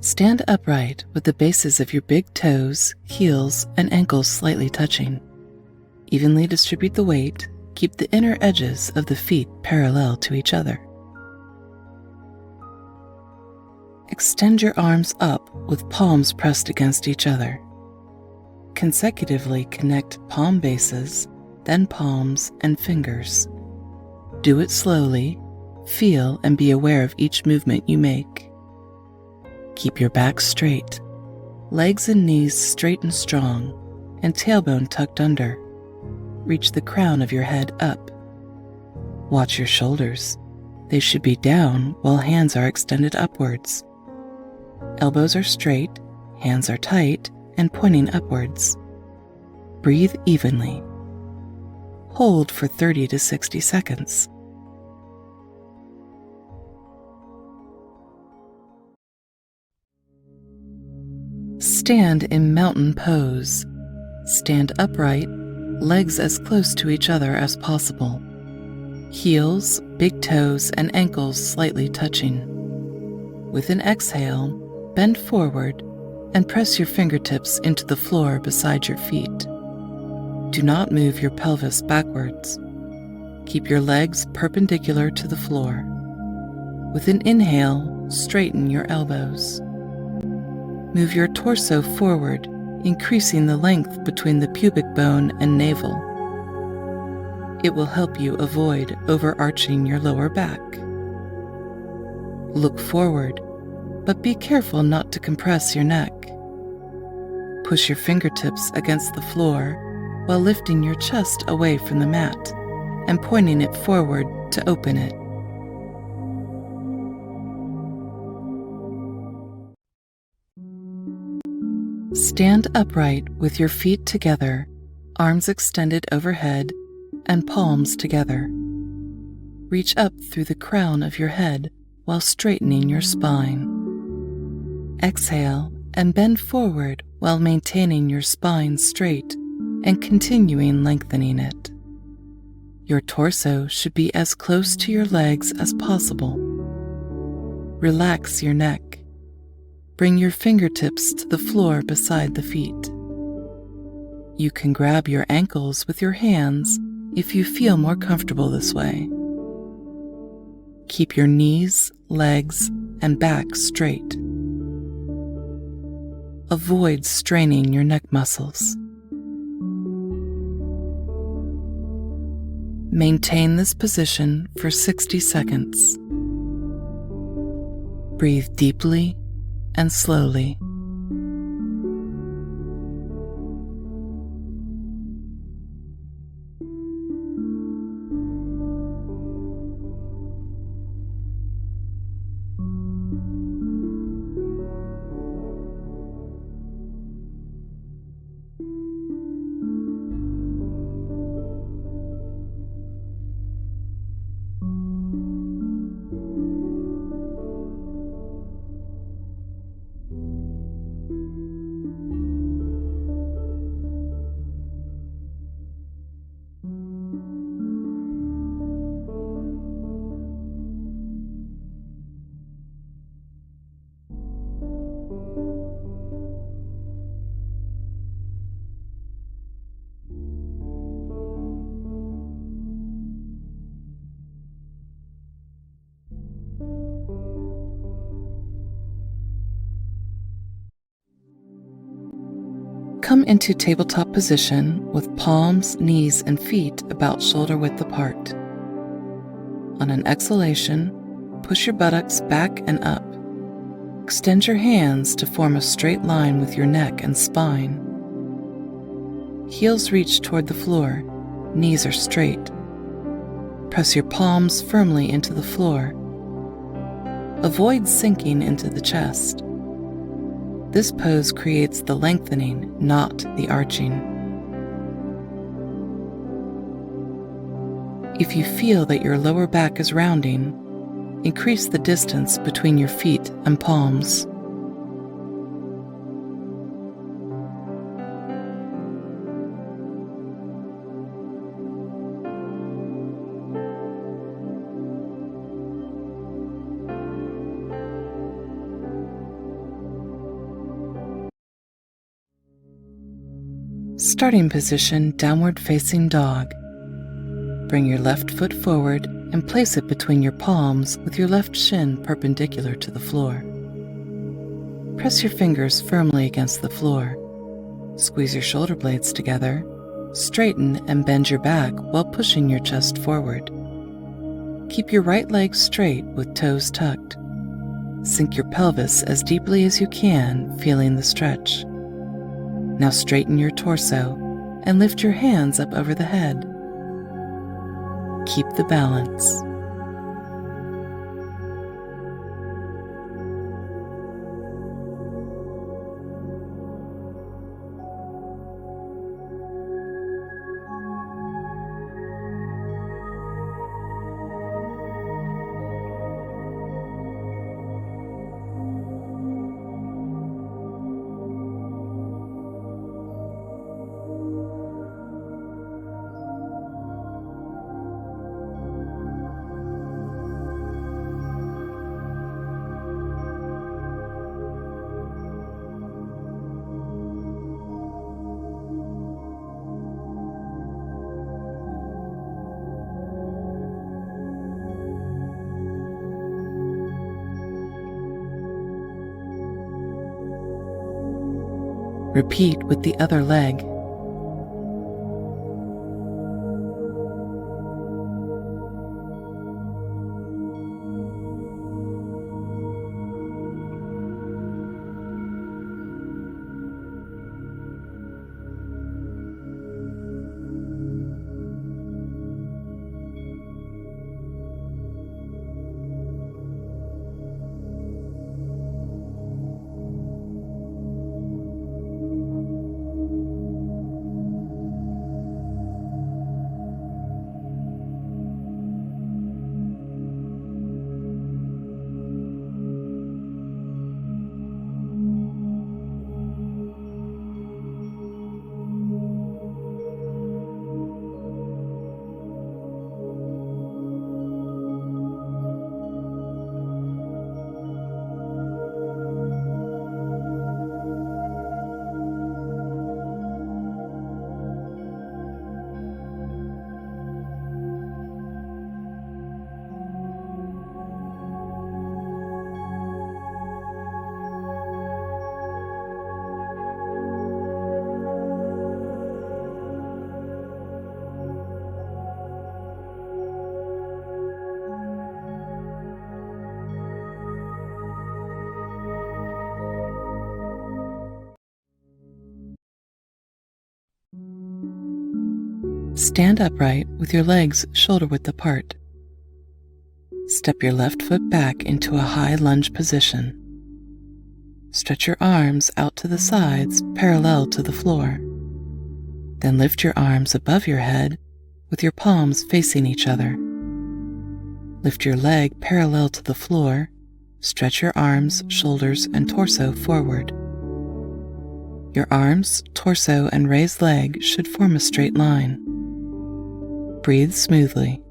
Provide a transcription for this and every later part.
Stand upright with the bases of your big toes, heels, and ankles slightly touching. Evenly distribute the weight. Keep the inner edges of the feet parallel to each other. Extend your arms up with palms pressed against each other. Consecutively connect palm bases, then palms and fingers. Do it slowly. Feel and be aware of each movement you make. Keep your back straight, legs and knees straight and strong, and tailbone tucked under. Reach the crown of your head up. Watch your shoulders. They should be down while hands are extended upwards. Elbows are straight, hands are tight and pointing upwards. Breathe evenly. Hold for 30 to 60 seconds. Stand in mountain pose. Stand upright, legs as close to each other as possible. Heels, big toes, and ankles slightly touching. With an exhale, bend forward and press your fingertips into the floor beside your feet. Do not move your pelvis backwards. Keep your legs perpendicular to the floor. With an inhale, straighten your elbows. Move your torso forward, increasing the length between the pubic bone and navel. It will help you avoid overarching your lower back. Look forward, but be careful not to compress your neck. Push your fingertips against the floor while lifting your chest away from the mat and pointing it forward to open it. Stand upright with your feet together, arms extended overhead, and palms together. Reach up through the crown of your head while straightening your spine. Exhale and bend forward while maintaining your spine straight and continuing lengthening it. Your torso should be as close to your legs as possible. Relax your neck. Bring your fingertips to the floor beside the feet. You can grab your ankles with your hands if you feel more comfortable this way. Keep your knees, legs, and back straight. Avoid straining your neck muscles. Maintain this position for 60 seconds. Breathe deeply and slowly. Come into tabletop position with palms, knees, and feet about shoulder width apart. On an exhalation, push your buttocks back and up. Extend your hands to form a straight line with your neck and spine. Heels reach toward the floor, knees are straight. Press your palms firmly into the floor. Avoid sinking into the chest. This pose creates the lengthening, not the arching. If you feel that your lower back is rounding, increase the distance between your feet and palms. Starting position, downward facing dog. Bring your left foot forward and place it between your palms with your left shin perpendicular to the floor. Press your fingers firmly against the floor. Squeeze your shoulder blades together. Straighten and bend your back while pushing your chest forward. Keep your right leg straight with toes tucked. Sink your pelvis as deeply as you can, feeling the stretch. Now straighten your torso and lift your hands up over the head. Keep the balance. Repeat with the other leg. Stand upright with your legs shoulder-width apart. Step your left foot back into a high lunge position. Stretch your arms out to the sides parallel to the floor. Then lift your arms above your head with your palms facing each other. Lift your leg parallel to the floor. Stretch your arms, shoulders, and torso forward. Your arms, torso, and raised leg should form a straight line. Breathe smoothly.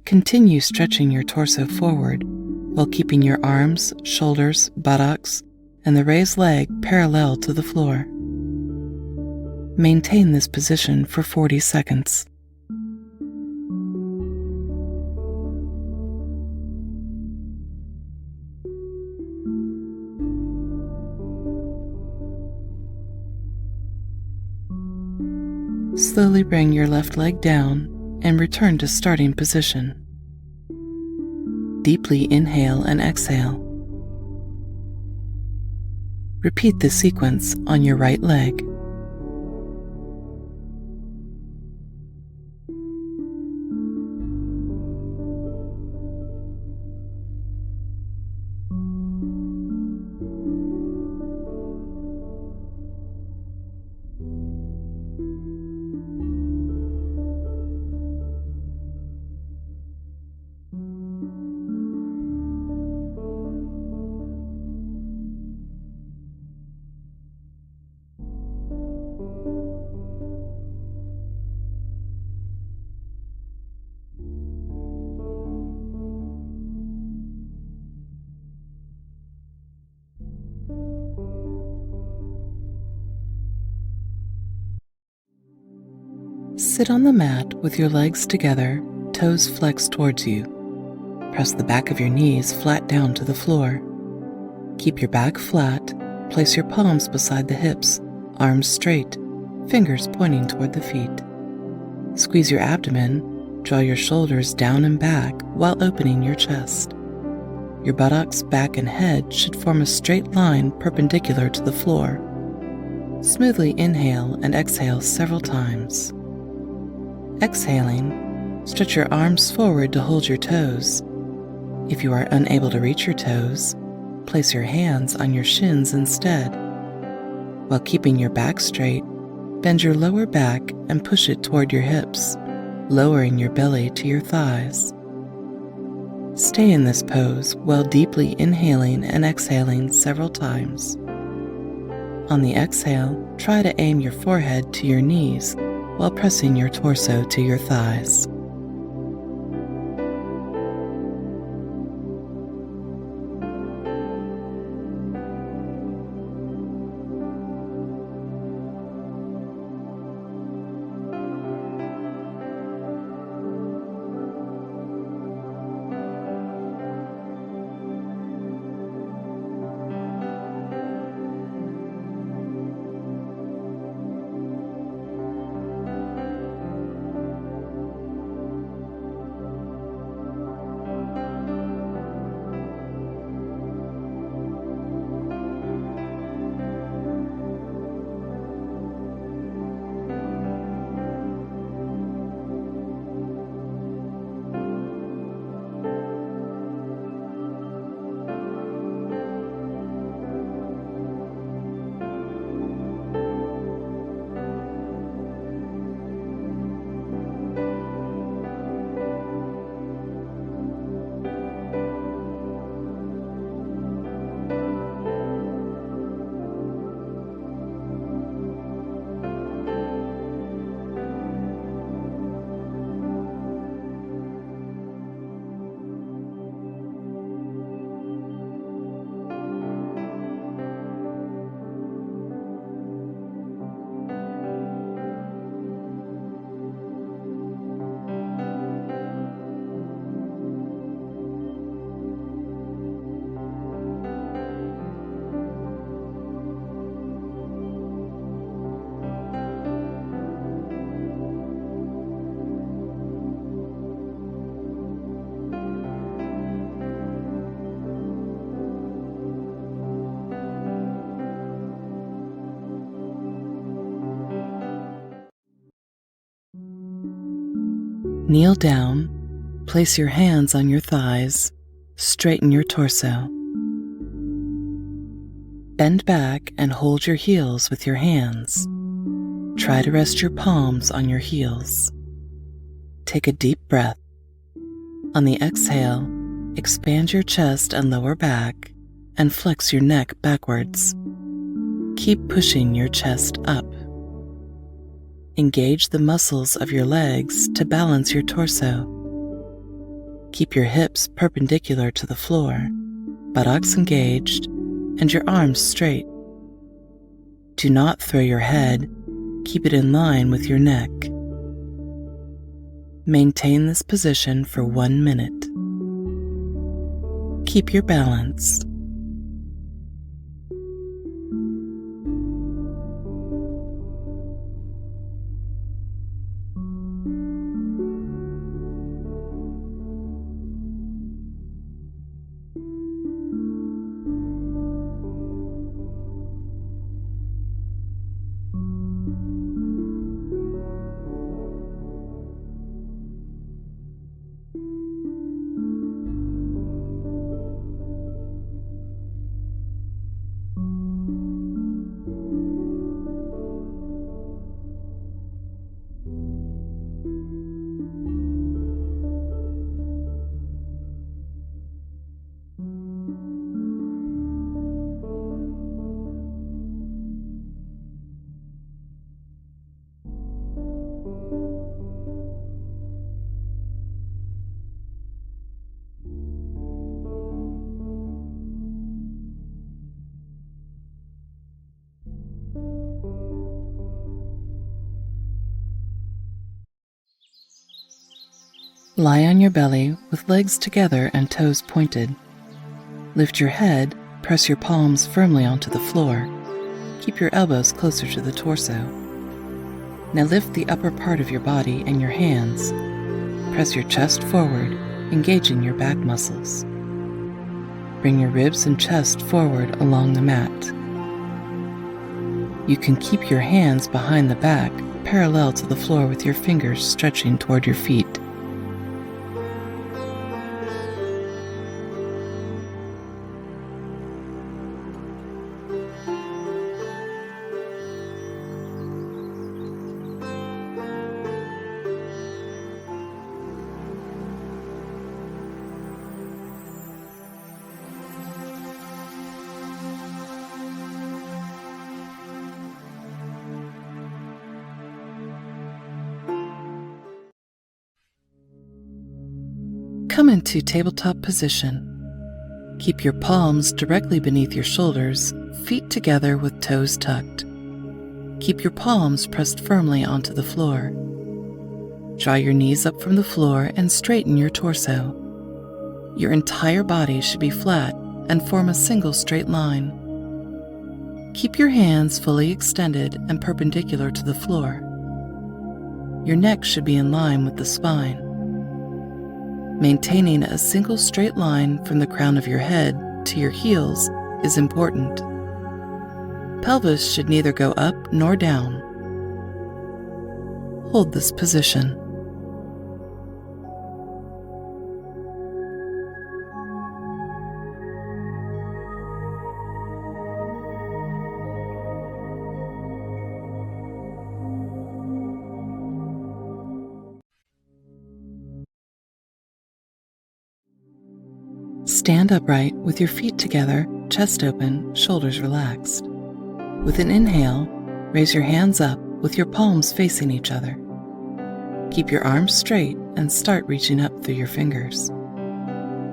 Continue stretching your torso forward while keeping your arms, shoulders, buttocks, and the raised leg parallel to the floor. Maintain this position for 40 seconds. Slowly bring your left leg down and return to starting position. Deeply inhale and exhale. Repeat this sequence on your right leg. Sit on the mat with your legs together, toes flexed towards you. Press the back of your knees flat down to the floor. Keep your back flat, place your palms beside the hips, arms straight, fingers pointing toward the feet. Squeeze your abdomen, draw your shoulders down and back while opening your chest. Your buttocks, back, and head should form a straight line perpendicular to the floor. Smoothly inhale and exhale several times. Exhaling, stretch your arms forward to hold your toes. If you are unable to reach your toes, place your hands on your shins instead. While keeping your back straight, bend your lower back and push it toward your hips, lowering your belly to your thighs. Stay in this pose while deeply inhaling and exhaling several times. On the exhale, try to aim your forehead to your knees while pressing your torso to your thighs. Kneel down, place your hands on your thighs, straighten your torso. Bend back and hold your heels with your hands. Try to rest your palms on your heels. Take a deep breath. On the exhale, expand your chest and lower back and flex your neck backwards. Keep pushing your chest up. Engage the muscles of your legs to balance your torso. Keep your hips perpendicular to the floor, buttocks engaged, and your arms straight. Do not throw your head, keep it in line with your neck. Maintain this position for 1 minute. Keep your balance. Lie on your belly with legs together and toes pointed. Lift your head, press your palms firmly onto the floor. Keep your elbows closer to the torso. Now lift the upper part of your body and your hands. Press your chest forward, engaging your back muscles. Bring your ribs and chest forward along the mat. You can keep your hands behind the back, parallel to the floor with your fingers stretching toward your feet. Come into tabletop position. Keep your palms directly beneath your shoulders, feet together with toes tucked. Keep your palms pressed firmly onto the floor. Draw your knees up from the floor and straighten your torso. Your entire body should be flat and form a single straight line. Keep your hands fully extended and perpendicular to the floor. Your neck should be in line with the spine. Maintaining a single straight line from the crown of your head to your heels is important. Pelvis should neither go up nor down. Hold this position. Stand upright with your feet together, chest open, shoulders relaxed. With an inhale, raise your hands up with your palms facing each other. Keep your arms straight and start reaching up through your fingers.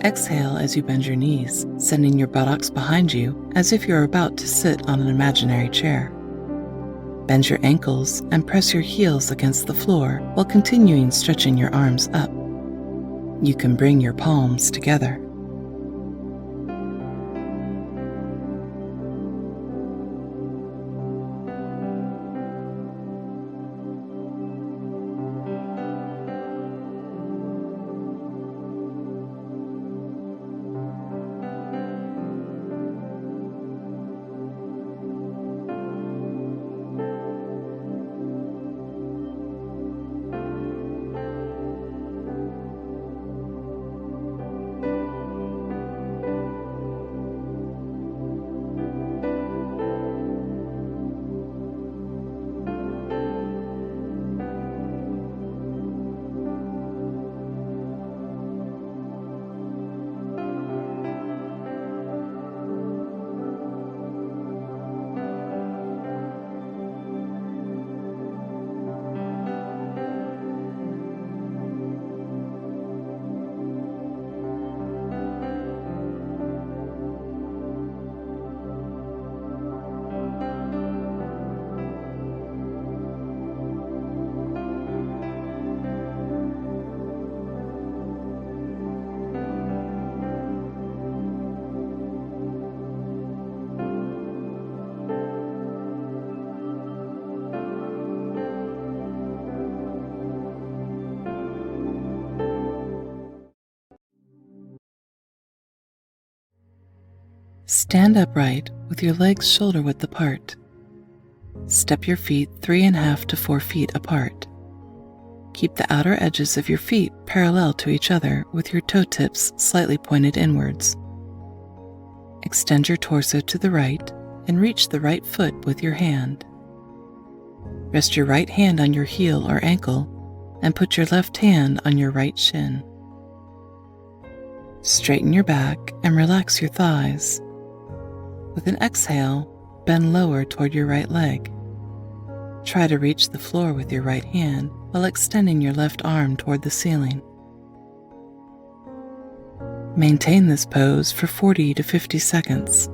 Exhale as you bend your knees, sending your buttocks behind you as if you're about to sit on an imaginary chair. Bend your ankles and press your heels against the floor while continuing stretching your arms up. You can bring your palms together. Stand upright with your legs shoulder-width apart. Step your feet 3.5 to 4 feet apart. Keep the outer edges of your feet parallel to each other with your toe tips slightly pointed inwards. Extend your torso to the right and reach the right foot with your hand. Rest your right hand on your heel or ankle and put your left hand on your right shin. Straighten your back and relax your thighs. With an exhale, bend lower toward your right leg. Try to reach the floor with your right hand while extending your left arm toward the ceiling. Maintain this pose for 40 to 50 seconds.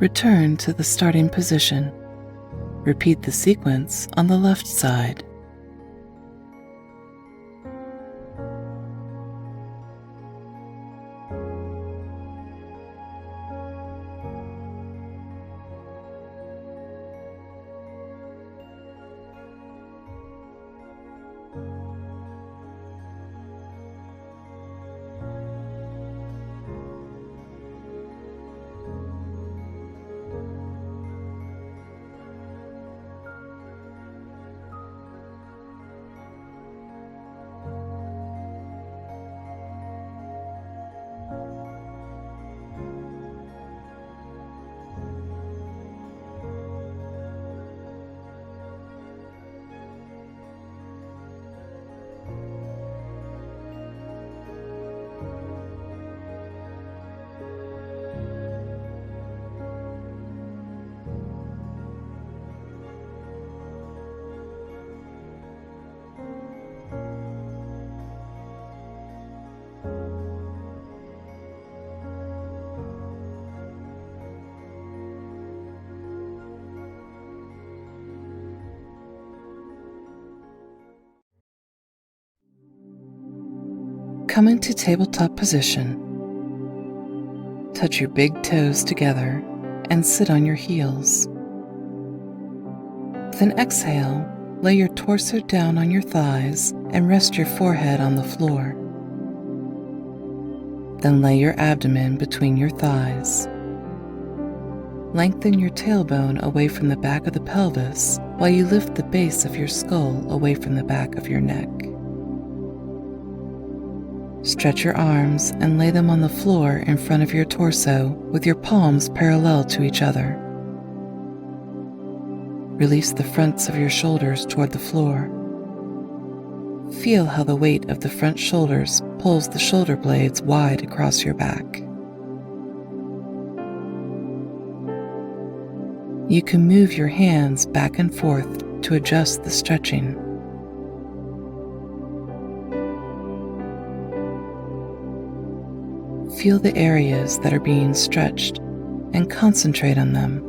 Return to the starting position. Repeat the sequence on the left side. Come into tabletop position. Touch your big toes together and sit on your heels. With an exhale, lay your torso down on your thighs and rest your forehead on the floor. Then lay your abdomen between your thighs. Lengthen your tailbone away from the back of the pelvis while you lift the base of your skull away from the back of your neck. Stretch your arms and lay them on the floor in front of your torso with your palms parallel to each other. Release the fronts of your shoulders toward the floor. Feel how the weight of the front shoulders pulls the shoulder blades wide across your back. You can move your hands back and forth to adjust the stretching. Feel the areas that are being stretched and concentrate on them.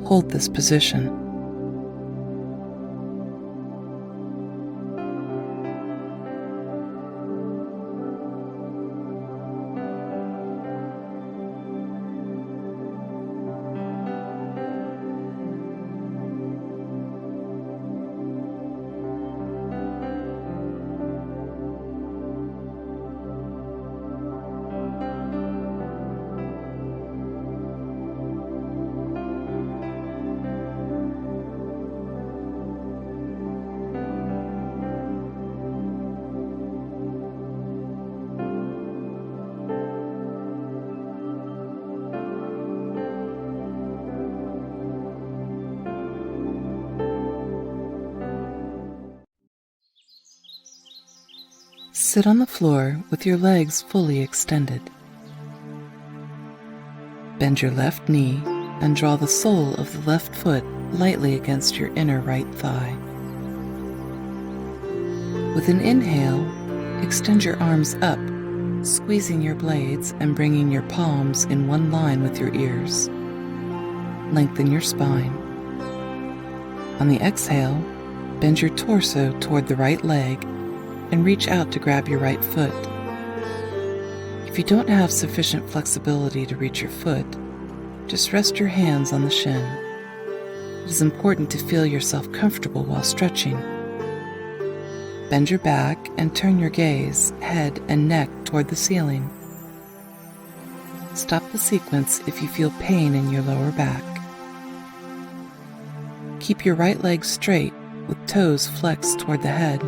Hold this position. Sit on the floor with your legs fully extended. Bend your left knee and draw the sole of the left foot lightly against your inner right thigh. With an inhale, extend your arms up, squeezing your blades and bringing your palms in one line with your ears. Lengthen your spine. On the exhale, bend your torso toward the right leg and reach out to grab your right foot. If you don't have sufficient flexibility to reach your foot, just rest your hands on the shin. It is important to feel yourself comfortable while stretching. Bend your back and turn your gaze, head, and neck toward the ceiling. Stop the sequence if you feel pain in your lower back. Keep your right leg straight with toes flexed toward the head.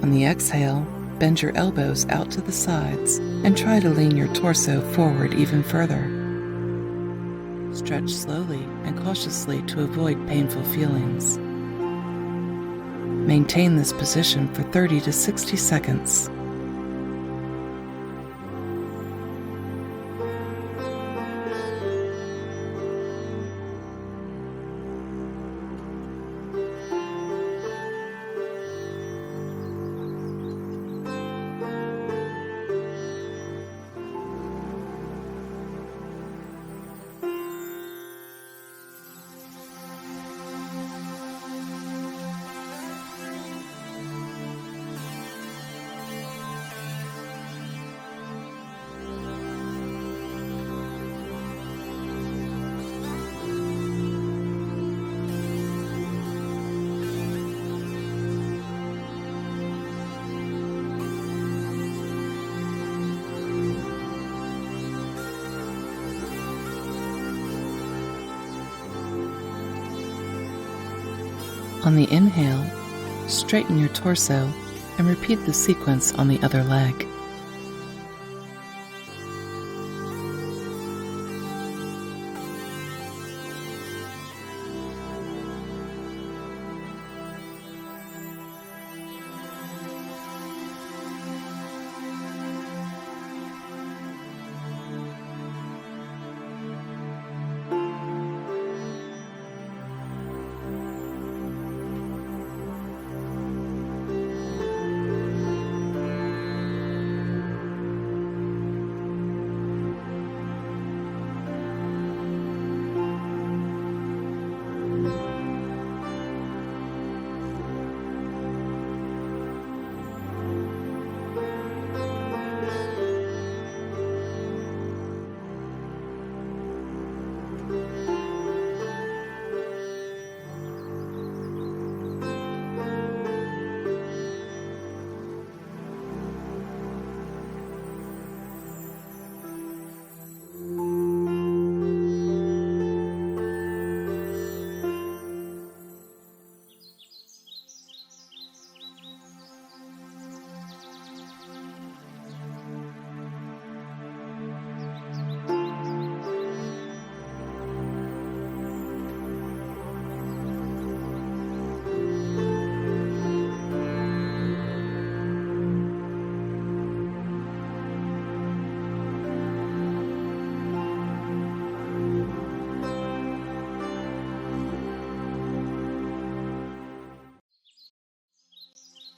On the exhale, bend your elbows out to the sides and try to lean your torso forward even further. Stretch slowly and cautiously to avoid painful feelings. Maintain this position for 30 to 60 seconds. On the inhale, straighten your torso and repeat the sequence on the other leg.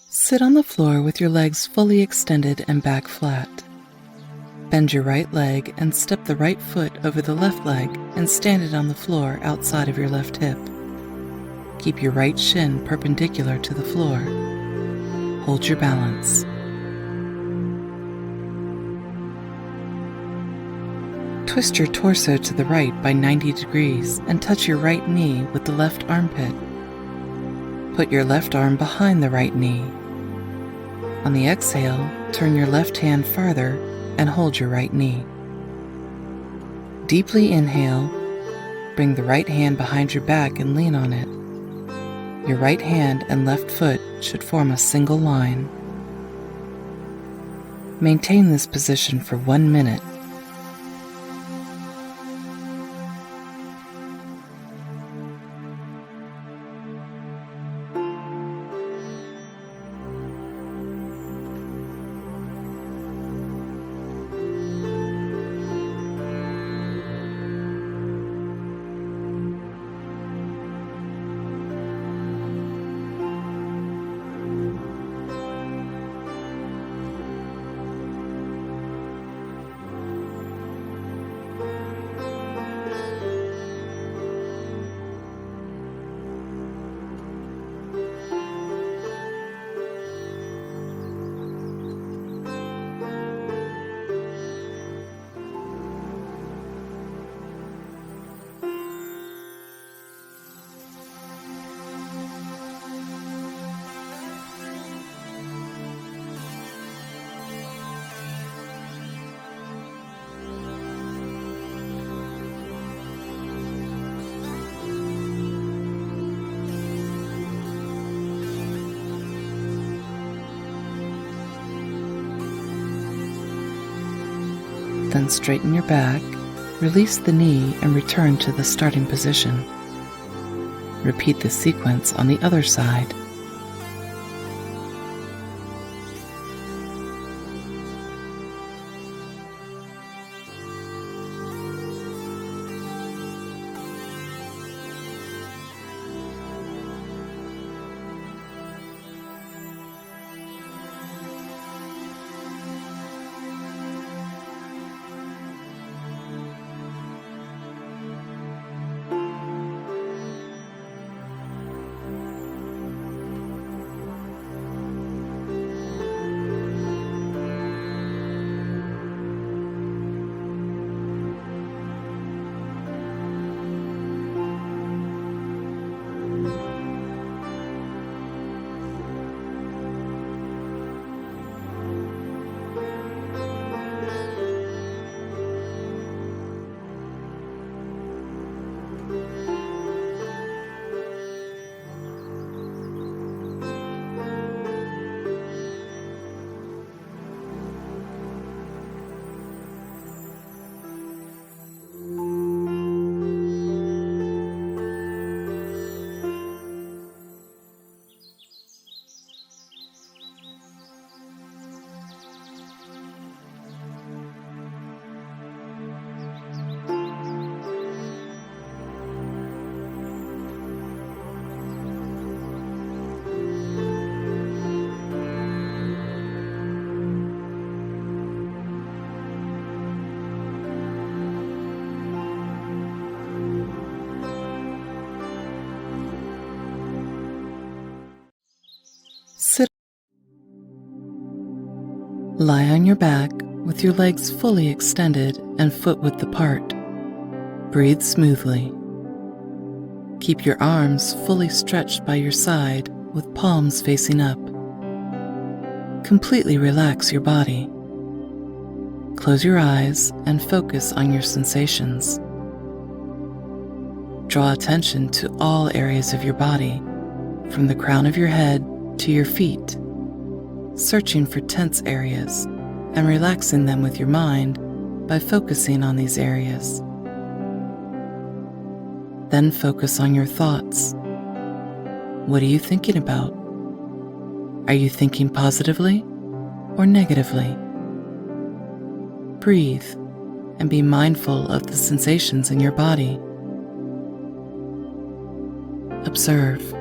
Sit on the floor with your legs fully extended and back flat. Bend your right leg and step the right foot over the left leg and stand it on the floor outside of your left hip. Keep your right shin perpendicular to the floor. Hold your balance. Twist your torso to the right by 90 degrees and touch your right knee with the left armpit. Put your left arm behind the right knee. On the exhale, turn your left hand farther and hold your right knee. Deeply inhale, bring the right hand behind your back and lean on it. Your right hand and left foot should form a single line. Maintain this position for 1 minute. Then straighten your back, release the knee, and return to the starting position. Repeat the sequence on the other side. Sit. Lie on your back with your legs fully extended and foot width apart. Breathe smoothly. Keep your arms fully stretched by your side with palms facing up. Completely relax your body. Close your eyes and focus on your sensations. Draw attention to all areas of your body, from the crown of your head to your feet, searching for tense areas and relaxing them with your mind by focusing on these areas. Then focus on your thoughts. What are you thinking about? Are you thinking positively or negatively? Breathe and be mindful of the sensations in your body. Observe.